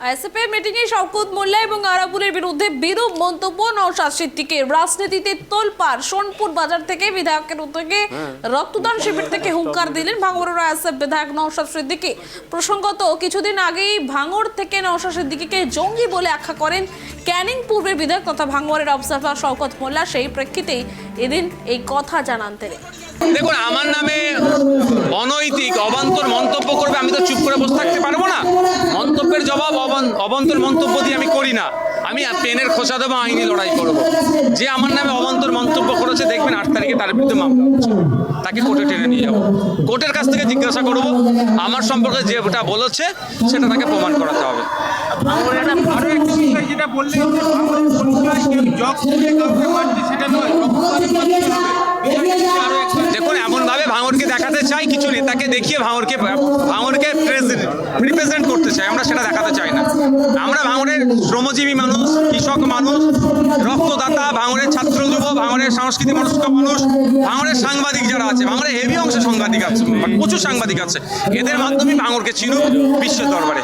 আইএসএফের মিটিংয়ে শওকত মোল্লা এবং আরাবুলের বিরুদ্ধে বিরূপ মন্তব্য নওশাদ সিদ্দিকীর। রাজনীতিতে তোলপাড়। সোনপুর বাজার থেকে বিধায়কের উদ্যোগে রক্তদান শিবির থেকে হুঙ্কার দিলেন ভাঙড়ের আইএসএফ বিধায়ক নওশাদ সিদ্দিকী। প্রসঙ্গত, কিছুদিন আগেই ভাঙড় থেকে নওশাদ সিদ্দিকীকে জঙ্গি বলে আখ্যা করেন ক্যানিং পূর্বের বিধায়ক তথা ভাঙড়ের অবজারভার শওকত মোল্লা। সেই প্রেক্ষিতেই এদিন এই কথা জানান তিনি। দেখুন, আমার নামে অনৈতিক অবান্তর মন্তব্য করবে, আমি তো চুপ করে বসে থাকতে পারবো না। মন্তব্যের জবাব অবান্তর মন্তব্য দিয়ে আমি করি না। আমি পেনের খোঁচা দেবো, আইনি লড়াই করব। যে আমার নামে অবান্তর মন্তব্য করেছে, দেখবেন 8 তারিখে তার বিরুদ্ধে মামলা হচ্ছে, তাকে কোর্টে টেনে নিয়ে যাবো। কোর্টের কাছ থেকে জিজ্ঞাসা করব আমার সম্পর্কে যেটা বলেছে সেটা তাকে প্রমাণ করাতে হবে। আরো একটা বিষয় যেটা বললেন যে ভাঙড়ের পরিচয় কেউ জগ করে কাউকে মারছে সেটা নয়, দেখুন, এমনভাবে ভাঙড়কে দেখাতে চাই, কিছু নেতাকে দেখিয়ে ভাঙড়কে রিপ্রেজেন্ট করতে চাই, আমরা সেটা দেখাতে চাই না। আমরা ভাঙড়ের শ্রমজীবী মানুষ, কৃষক মানুষ, রক্তদাতা, ভাঙড়ের ছাত্র যুব, ভাঙড়ের সাংস্কৃতিক মনস্ক মানুষ, ভাঙড়ের সাংবাদিক যারা আছে, ভাঙড়ের হেভি অংশে সাংবাদিক আছে, প্রচুর সাংবাদিক আছে, এদের মাধ্যমে ভাঙড়কে চিনুক বিশ্বের দরবারে।